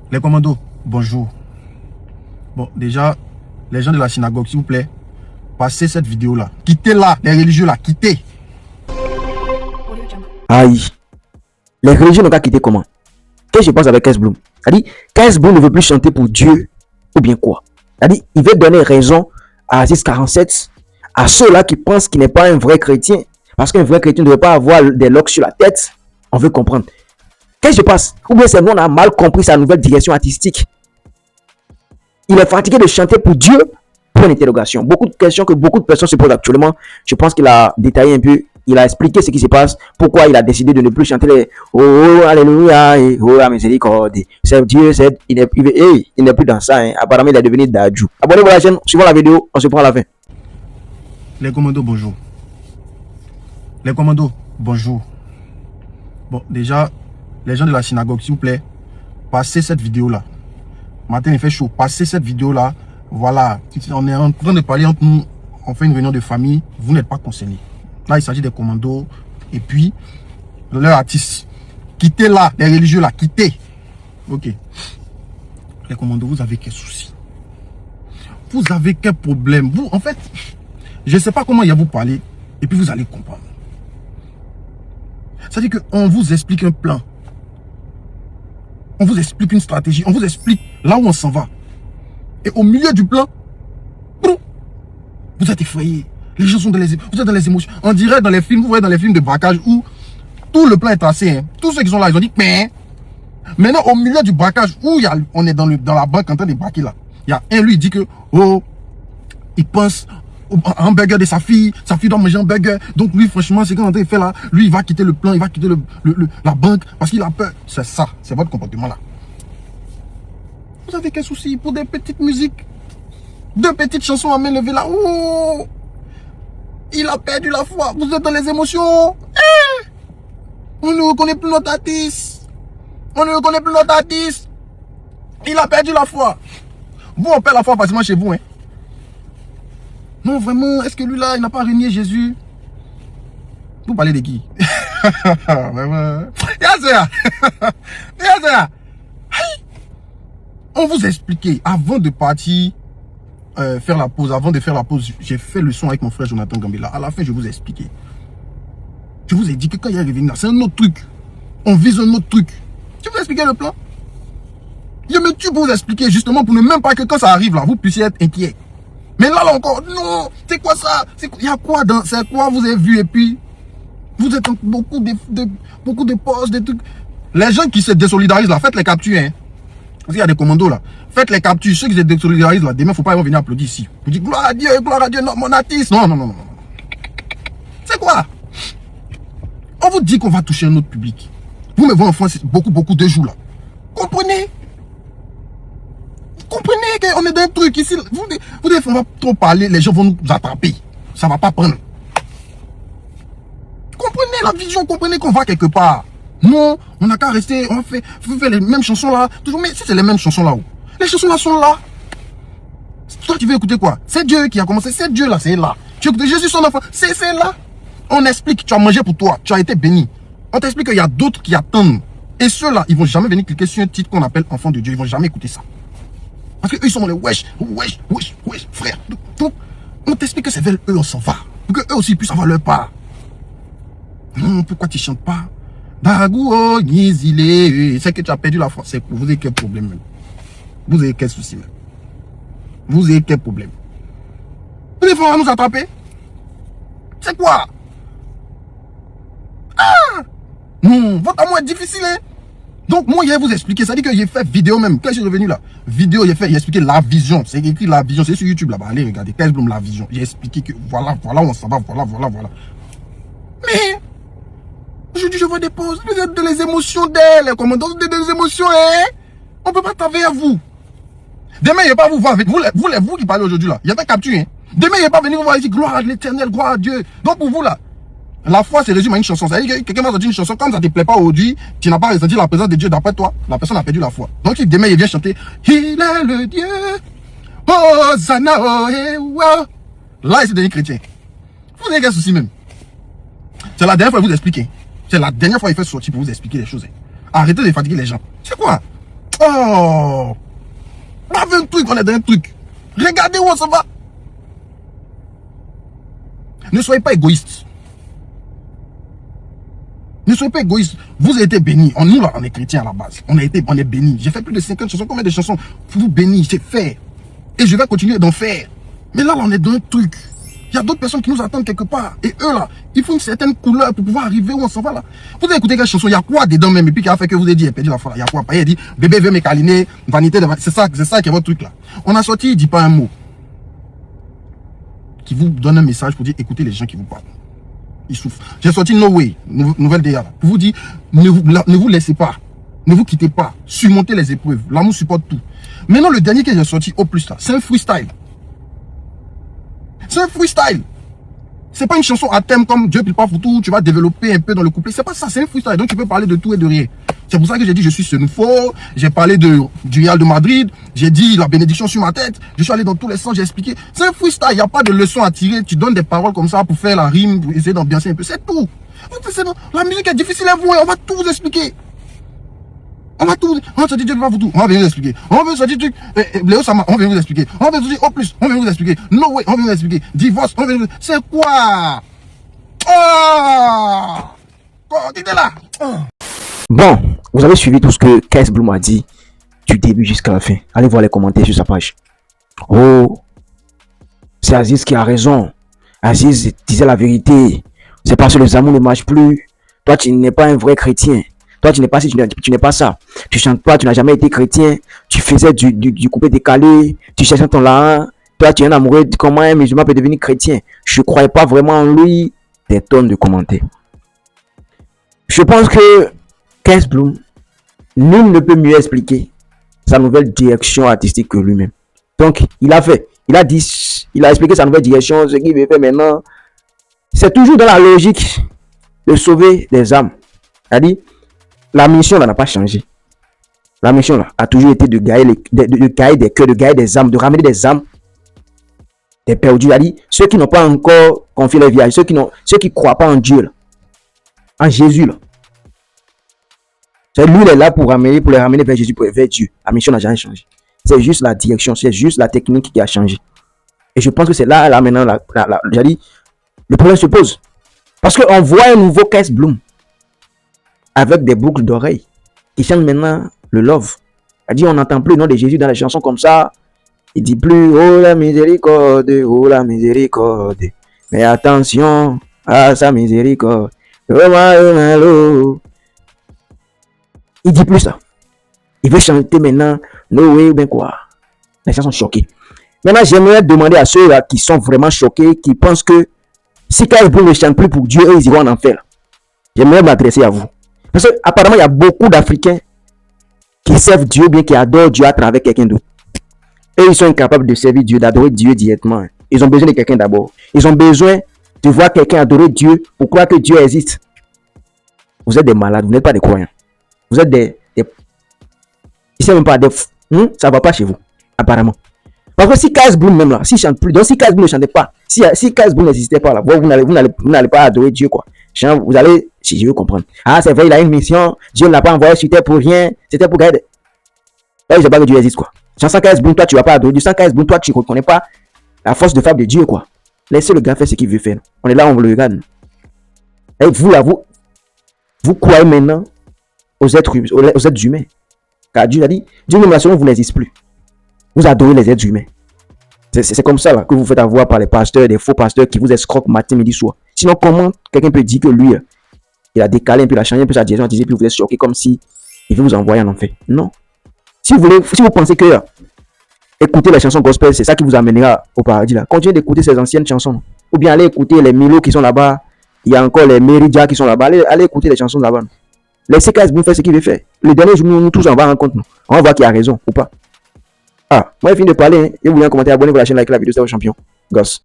Les commandos, bonjour. Bon, déjà, les gens de la synagogue, s'il vous plaît, passez cette vidéo-là. Quittez-la, les religieux là, quittez. Aïe. Les religieux n'ont qu'à quitter comment? Qu'est-ce que je pense avec Kes Bloom? C'est-à-dire, Kes Bloom ne veut plus chanter pour Dieu ou bien quoi? C'est-à-dire, il veut donner raison à Aziz 47, à ceux-là qui pensent qu'il n'est pas un vrai chrétien. Parce qu'un vrai chrétien ne doit pas avoir des locks sur la tête. On veut comprendre. Qu'est-ce qui se passe? Ou bien c'est nous, on a mal compris sa nouvelle direction artistique. Il est fatigué de chanter pour Dieu? Point d'interrogation. Beaucoup de questions que beaucoup de personnes se posent actuellement. Je pense qu'il a détaillé un peu. Il a expliqué ce qui se passe. Pourquoi il a décidé de ne plus chanter les oh, alléluia et oh, la miséricorde. C'est Dieu, c'est il n'est plus dans ça. Hein. Apparemment, il est devenu Dadju. Abonnez-vous à la chaîne. Suivons la vidéo. On se prend à la fin. Les commandos, bonjour. Les commandos, bonjour. Bon, déjà, les gens de la synagogue, s'il vous plaît, passez cette vidéo-là. Matin, il fait chaud. Passez cette vidéo-là. Voilà. On est en train de parler entre nous. On fait une réunion de famille. Vous n'êtes pas concernés. Là, il s'agit des commandos. Et puis, leurs artistes. Quittez-la. Les religieux là, quittez. Ok. Les commandos, vous avez quel souci? Vous avez quel problème? Vous, en fait, je ne sais pas comment il y a vous parler. Et puis, vous allez comprendre. C'est-à-dire qu'on vous explique un plan. On vous explique une stratégie. On vous explique là où on s'en va. Et au milieu du plan, vous êtes effrayés. Les gens sont vous êtes dans les émotions. On dirait dans les films, vous voyez dans les films de braquage où tout le plan est tracé. Hein. Tous ceux qui sont là, ils ont dit, mais maintenant au milieu du braquage où on est dans la banque en train de braquer là. Il y a un, lui, il dit que, oh, il pense au hamburger de sa fille doit manger un burger. Donc lui, franchement, c'est quand on fait là, lui, il va quitter le plan, il va quitter la banque parce qu'il a peur. C'est ça, c'est votre comportement là. Vous avez quel souci pour des petites musiques? Deux petites chansons à main levée là. Oh, il a perdu la foi. Vous êtes dans les émotions. On ne reconnaît plus notre artiste. On ne reconnaît plus notre artiste. Il a perdu la foi. Vous, on perd la foi facilement chez vous. Hein. Non, vraiment, est-ce que lui là, il n'a pas renié Jésus? Vous parlez de qui? Vraiment. On vous a expliqué avant de partir faire la pause. Avant de faire la pause, j'ai fait le son avec mon frère Jonathan Gambela. À la fin, je vous ai expliqué. Je vous ai dit que quand il y a revenu là, c'est un autre truc. On vise un autre truc. Je vous ai expliqué le plan. Je me tue pour vous expliquer justement pour ne même pas que quand ça arrive là, vous puissiez être inquiet. Mais là encore, non, c'est quoi ça? Il y a quoi dans, c'est quoi vous avez vu et puis vous êtes beaucoup de postes, des trucs. Les gens qui se désolidarisent là, faites les captures, hein. Parce qu'il y a des commandos là. Faites les captures, ceux qui se désolidarisent là, demain, faut pas venir applaudir ici. Vous dites gloire à Dieu, non, mon artiste. Non. C'est quoi? On vous dit qu'on va toucher un autre public. Vous me voyez en France beaucoup de jours là. Comprenez? Comprenez qu'on est dans un truc ici. Vous devez pas trop parler, les gens vont nous attraper. Ça va pas prendre. Comprenez la vision, comprenez qu'on va quelque part. Non, on n'a qu'à rester, on fait les mêmes chansons là. Toujours, mais si c'est les mêmes chansons là où? Les chansons là sont là. Toi tu veux écouter quoi? C'est Dieu qui a commencé, c'est Dieu là, c'est là. Tu écoutes Jésus son enfant, c'est là. On explique, tu as mangé pour toi, tu as été béni. On t'explique qu'il y a d'autres qui attendent. Et ceux-là, ils vont jamais venir cliquer sur un titre qu'on appelle enfant de Dieu. Ils vont jamais écouter ça. Parce qu'eux, ils sont dans les wesh, frère. Donc, on t'explique que c'est vers eux, on s'en va. Pour qu'eux aussi puissent avoir leur part. Non, pourquoi tu chantes pas? Dagou, Nizile. C'est que tu as perdu la foi. C'est que vous avez quel problème même? Vous avez quel souci même? Vous avez quel problème? Vous devez nous attraper? C'est quoi? Ah! Non, votre amour est difficile, hein? Donc moi, je vais vous expliquer. Ça dit que j'ai fait vidéo même. Quand je suis revenu là, vidéo, j'ai expliqué la vision. C'est écrit la vision. C'est sur YouTube là-bas. Allez, regardez. Kes Bloom, la vision. J'ai expliqué que voilà où on s'en va. Voilà. Mais, aujourd'hui, je vois des pauses. Vous êtes dans les émotions d'elle. Comment dans des émotions, hein? On peut pas travailler à vous. Demain, il ne va pas vous voir avec vous qui parlez aujourd'hui là. Il y a pas capture, hein? Demain, il ne va pas venir vous voir ici. Gloire à l'éternel, gloire à Dieu. Donc pour vous là, la foi se résume à une chanson. Ça veut dire que quelqu'un m'a sorti une chanson, comme ça ne te plaît pas aujourd'hui, tu n'as pas ressenti la présence de Dieu d'après toi, la personne a perdu la foi. Donc si demain il vient chanter, il est le Dieu, oh Zana, oh et wow. Là il s'est devenu chrétien. Vous avez quel souci même? C'est la dernière fois que vous expliquez. C'est la dernière fois qu'il fait sortir pour vous expliquer les choses. Arrêtez de fatiguer les gens. C'est quoi? Oh, on a vu un truc, on est dans un truc. Regardez où on s'en va. Ne soyez pas égoïste. Ne soyez pas égoïste. Vous avez été bénis. Nous, là, on est chrétiens à la base. On est bénis. J'ai fait plus de 50 chansons. Combien de chansons pour vous bénir? J'ai fait. Et je vais continuer d'en faire. Mais là, on est dans un truc. Il y a d'autres personnes qui nous attendent quelque part. Et eux, là, il faut une certaine couleur pour pouvoir arriver où on s'en va, là. Vous avez écouté quelle chanson? Il y a quoi dedans même? Et puis qui a fait que vous avez dit, perdu la foi, il y a quoi? Il a dit, bébé veut me câliner, vanité de vanité. C'est ça qui est votre truc, là. On a sorti, il dit pas un mot. Qui vous donne un message pour dire, écoutez les gens qui vous parlent. Ils souffrent. J'ai sorti No Way, nouvelle DA, là, pour vous dire, ne vous laissez pas. Ne vous quittez pas. Surmontez les épreuves. L'amour supporte tout. Maintenant, le dernier que j'ai sorti au plus, là, c'est un freestyle. C'est un freestyle. C'est pas une chanson à thème comme Dieu pile pas pour tout, tu vas développer un peu dans le couplet. C'est pas ça, c'est un freestyle. Donc tu peux parler de tout et de rien. C'est pour ça que j'ai dit je suis Senufo, j'ai parlé du Real de Madrid, j'ai dit la bénédiction sur ma tête, je suis allé dans tous les sens, j'ai expliqué. C'est un freestyle, il n'y a pas de leçon à tirer, tu donnes des paroles comme ça pour faire la rime, pour essayer d'ambiancer un peu, c'est tout. La musique est difficile à vous, on va tout vous expliquer. On va tout, on va se dire Dieu va vous tout, on va venir vous expliquer. On va se dire truc, Léo Sama, on va venir vous expliquer. On va vous dire au plus, on va venir vous expliquer. No Way, on va venir vous expliquer. Divorce, on va venir vous expliquer. C'est quoi? Oh, dites là. Bon, vous avez suivi tout ce que Kess Bloom a dit du début jusqu'à la fin. Allez voir les commentaires sur sa page. Oh, c'est Aziz qui a raison. Aziz disait la vérité. C'est parce que les amours ne marchent plus. Toi, tu n'es pas un vrai chrétien. Toi, tu n'es pas ci, tu n'es pas ça. Tu chantes pas, tu n'as jamais été chrétien. Tu faisais du coupé décalé. Tu cherchais ton là. Toi, tu es un amoureux. Comment un musulman peut devenir chrétien? Je ne croyais pas vraiment en lui. Des tonnes de commentaires. Je pense que Kess Bloom, nul ne peut mieux expliquer sa nouvelle direction artistique que lui-même. Donc, il a expliqué sa nouvelle direction, ce qu'il veut faire maintenant. C'est toujours dans la logique de sauver des âmes. C'est-à-dire, la mission n'a pas changé. La mission là, a toujours été de gagner des cœurs, de gagner des âmes, de ramener des âmes des perdus. C'est-à-dire, ceux qui n'ont pas encore confié leur vie à Dieu, ceux qui ne croient pas en Dieu, là, en Jésus. Là. Lui, il est là pour les ramener vers Jésus, vers Dieu. La mission n'a jamais changé. C'est juste la direction, c'est juste la technique qui a changé. Et je pense que c'est là maintenant, le problème se pose. Parce qu'on voit un nouveau Kess Bloom avec des boucles d'oreilles qui chante maintenant le love. C'est-à-dire, on n'entend plus le nom de Jésus dans les chansons comme ça. Il dit plus, oh la miséricorde, oh la miséricorde. Mais attention à sa miséricorde. Il dit plus ça. Il veut chanter maintenant No Way ou bien quoi. Les gens sont choqués. Maintenant, j'aimerais demander à ceux là qui sont vraiment choqués, qui pensent que si Kess Bloom ne chante plus pour Dieu, eux, ils iront en enfer. J'aimerais m'adresser à vous. Parce que apparemment, il y a beaucoup d'Africains qui servent Dieu, bien qui adorent Dieu à travers quelqu'un d'autre. Et ils sont incapables de servir Dieu, d'adorer Dieu directement. Ils ont besoin de quelqu'un d'abord. Ils ont besoin de voir quelqu'un adorer Dieu pour croire que Dieu existe. Vous êtes des malades, vous n'êtes pas des croyants. Vous êtes des ils savent même pas des ça va pas chez vous, apparemment. Parce que si Kess Bloom même là, s'il chante plus, donc si Kess Bloom ne chantait pas, si Kess Bloom n'existait pas là, vous n'allez pas adorer Dieu quoi. Vous allez, si je veux comprendre. Ah, c'est vrai, il a une mission, Dieu ne l'a pas envoyé sur terre pour rien, c'était pour garder. Là, je sais pas que Dieu existe quoi. Sans Kess Bloom, toi tu vas pas adorer Dieu. Sans Kess Bloom, toi tu ne reconnais pas la force de frappe de Dieu quoi. Laissez le gars faire ce qu'il veut faire. On est là, on le regarde. Et vous là, vous croyez maintenant aux êtres humains. Car Dieu a dit, Dieu même selon vous n'existe plus. Vous adorez les êtres humains. C'est comme ça là, que vous faites avoir par les pasteurs, des faux pasteurs qui vous escroquent matin, midi, soir. Sinon, comment quelqu'un peut dire que lui, il a décalé un peu, il a changé un peu sa direction, puis vous êtes choqué comme si il veut vous envoyer en enfer. Non. Si vous pensez que écouter les chansons gospel, c'est ça qui vous amènera au paradis là, continuez d'écouter ces anciennes chansons. Ou bien allez écouter les Milo qui sont là-bas. Il y a encore les Meridia qui sont là-bas. Allez écouter les chansons là-bas. Laissez Kess Bloom faire ce qu'il veut faire. Le dernier jour, nous tous on va rendre compte. On va voir qui a raison ou pas. Ah, moi, je finis de parler. Et vous voulez un commentaire, abonnez-vous à la chaîne, likez la vidéo, c'est au champion. Gosse.